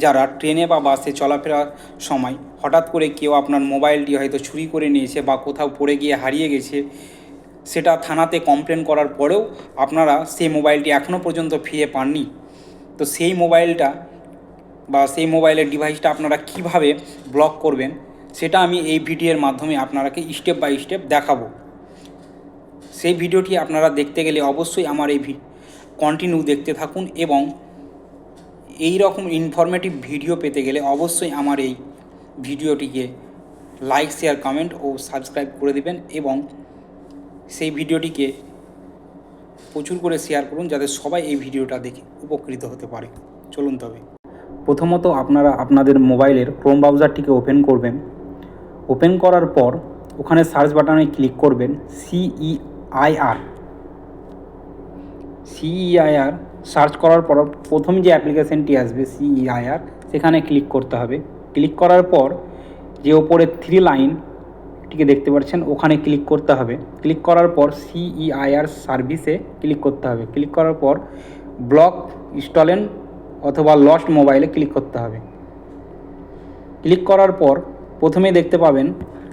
যারা ট্রেনে বা বাসে চলাফেরার সময় হঠাৎ করে কেউ আপনার মোবাইলটি হয়তো চুরি করে নিয়েছে বা কোথাও পড়ে গিয়ে হারিয়ে গেছে, সেটা থানাতে কমপ্লেন করার পরেও আপনারা সেই মোবাইলটি এখনও পর্যন্ত ফিরে পাননি। তো সেই মোবাইলটা বা সেই মোবাইলের ডিভাইসটা আপনারা কিভাবে ব্লক করবেন সেটা আমি এই ভিডিওর মাধ্যমে আপনারাকে স্টেপ বাই স্টেপ দেখাবো। সেই ভিডিওটি আপনারা দেখতে গেলে অবশ্যই আমার এই কন্টিনিউ দেখতে থাকুন এবং এই রকম ইনফরমেটিভ ভিডিও পেতে গেলে অবশ্যই আমার এই ভিডিওটিকে লাইক, শেয়ার, কমেন্ট ও সাবস্ক্রাইব করে দিবেন এবং সেই ভিডিওটিকে প্রচুর করে শেয়ার করুন যাতে সবাই এই ভিডিওটা দেখে উপকৃত হতে পারে। চলুন তবে প্রথমত আপনারা আপনাদের মোবাইলের ক্রোম ব্রাউজারটিকে ওপেন করবেন। ওপেন করার পর ওখানে সার্চ বাটনে ক্লিক করবেন সিইআইআর সার্চ করার পর প্রথম যে অ্যাপ্লিকেশনটি আসবে সিইআইআর, সেখানে ক্লিক করতে হবে। ক্লিক করার পর যে ওপরে 3 লাইনটিকে দেখতে পাচ্ছেন ওখানে ক্লিক করতে হবে। ক্লিক করার পর সিইআইআর সার্ভিসে ক্লিক করতে হবে। ক্লিক করার পর ব্লক স্টলেন অথবা লস্ট মোবাইলে ক্লিক করতে হবে। ক্লিক করার পর প্রথমে দেখতে পাবেন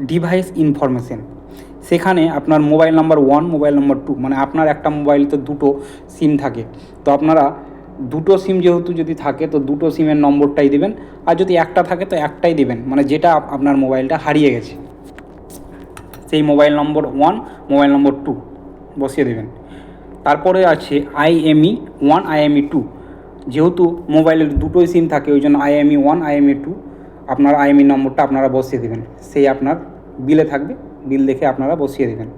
ডিভাইস ইনফরমেশন। সেখানে আপনার মোবাইল নাম্বার 1, মোবাইল নাম্বার 2, মানে আপনার একটা মোবাইল তো দুটো সিম থাকে, তো আপনারা দুটো সিম যেহেতু যদি থাকে তো দুটো সিমের নম্বরটাই দেবেন, আর যদি একটা থাকে তো একটাই দেবেন, মানে যেটা আপনার মোবাইলটা হারিয়ে গেছে সেই মোবাইল নম্বর 1, মোবাইল নম্বর 2 বসিয়ে দেবেন। তারপরে আছে IMEI 1, IMEI 2। যেহেতু মোবাইলের দুটোই সিম থাকে ওই জন্য IMEI 1, IMEI 2 আপনার IMEI নম্বরটা আপনারা বসিয়ে দেবেন, সেই আপনার বিলে থাকবে, বিল দেখে আপনারা বসিয়ে দেবেন।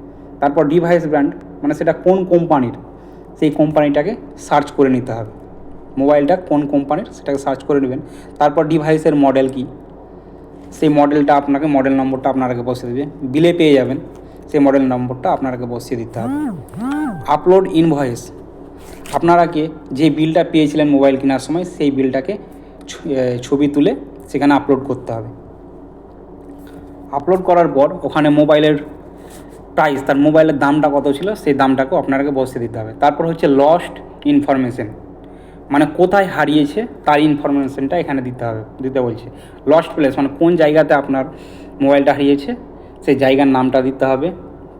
তারপর ডিভাইস ব্র্যান্ড, মানে সেটা কোন কোম্পানির, সেই কোম্পানিটাকে সার্চ করে নিতে হবে। মোবাইলটা কোন কোম্পানির সেটাকে সার্চ করে নেবেন। তারপর ডিভাইসের মডেল কি, সেই মডেলটা আপনাকে, মডেল নম্বরটা আপনাকে বসিয়ে দেবে, বিলে পেয়ে যাবেন সেই মডেল নম্বরটা আপনাকে বসিয়ে দিতে হবে। আপলোড ইনভয়েস, আপনারাকে যে বিলটা পেয়েছিলেন মোবাইল কেনার সময় সেই বিলটাকে ছবি তুলে সেখানে আপলোড করতে হবে। আপলোড করার পর ওখানে মোবাইলের প্রাইস, তার মোবাইলের দামটা কত ছিল সেই দামটাকেও আপনাকে বসিয়ে দিতে হবে। তারপর হচ্ছে লস্ট ইনফরমেশন, মানে কোথায় হারিয়েছে তার ইনফরমেশনটা এখানে দিতে বলছে। লস্ট প্লেস মানে কোন জায়গাতে আপনার মোবাইলটা হারিয়েছে সেই জায়গার নামটা দিতে হবে।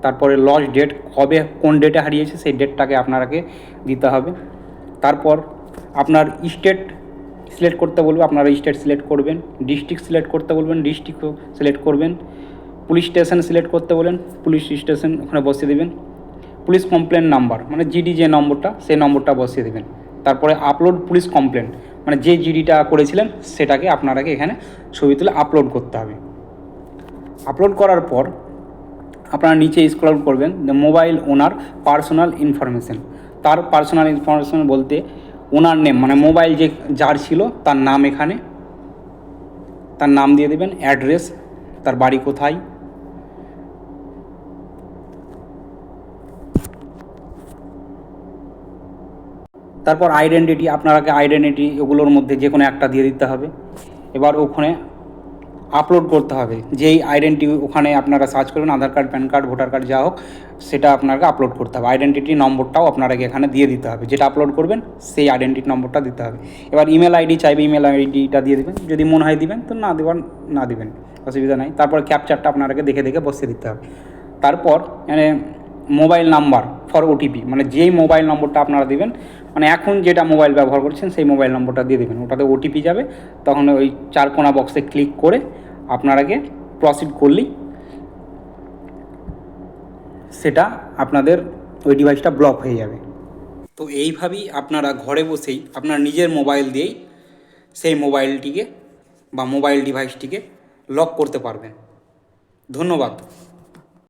তারপরে লস্ট ডেট, কবে কোন ডেটে হারিয়েছে সেই ডেটটাকে আপনাকে দিতে হবে। তারপর আপনার স্টেট সিলেক্ট করতে বলবে, আপনারা স্টেট সিলেক্ট করবেন। ডিস্ট্রিক্ট সিলেক্ট করতে বলবেন, ডিস্ট্রিক্টও সিলেক্ট করবেন। পুলিশ স্টেশন সিলেক্ট করতে বলেন, পুলিশ স্টেশন ওখানে বসিয়ে দেবেন। পুলিশ কমপ্লেন নাম্বার, মানে জিডি যে নম্বরটা সেই নম্বরটা বসিয়ে দেবেন। তারপরে আপলোড পুলিশ কমপ্লেন, মানে যে জিডিটা করেছিলেন সেটাকে আপনাকে এখানে ছবি তুলে আপলোড করতে হবে। আপলোড করার পর আপনারা নিচে স্ক্রল করবেন, যে মোবাইল ওনার পার্সোনাল ইনফরমেশন। তার পার্সোনাল ইনফরমেশন বলতে ওনার নেম, মানে মোবাইল যে যার ছিল তার নাম, এখানে তার নাম দিয়ে দেবেন, অ্যাড্রেস, তার বাড়ি কোথায়, তারপর আইডেন্টিটি, আপনাকে আইডেন্টিটি এগুলোর মধ্যে যে কোনো একটা দিয়ে দিতে হবে। এবার ওখানে আপলোড করতে হবে যেই আইডেন্টি ওখানে আপনারা সার্চ করবেন, Aadhaar card, PAN card, voter card যা হোক, সেটা আপনাকে আপলোড করতে হবে। আইডেন্টিটি নম্বরটাও আপনাকে এখানে দিয়ে দিতে হবে, যেটা আপলোড করবেন সেই আইডেন্টিটি নম্বরটা দিতে হবে। এবার ইমেল আইডি চাইবে, ইমেল আইডিটা দিয়ে দেবেন, যদি মনে হয় দিবেন, তো না দিবেন, অসুবিধা নাই। তারপর ক্যাপচারটা আপনাকে দেখে দেখে বসিয়ে দিতে হবে। তারপর মানে মোবাইল নাম্বার ফর ওটিপি, মানে যেই মোবাইল নম্বরটা আপনারা দেবেন, মানে এখন যেটা মোবাইল ব্যবহার করছেন সেই মোবাইল নম্বরটা দিয়ে দেবেন, ওটাতে ওটিপি যাবে। তখন ওই 4 কোণা বক্সে ক্লিক করে আপনাকে প্রসিড করলেই সেটা আপনাদের ওই ডিভাইসটা ব্লক হয়ে যাবে। তো এইভাবেই আপনারা ঘরে বসেই আপনার নিজের মোবাইল দিয়েই সেই মোবাইলটিকে বা মোবাইল ডিভাইসটিকে লক করতে পারবেন। ধন্যবাদ।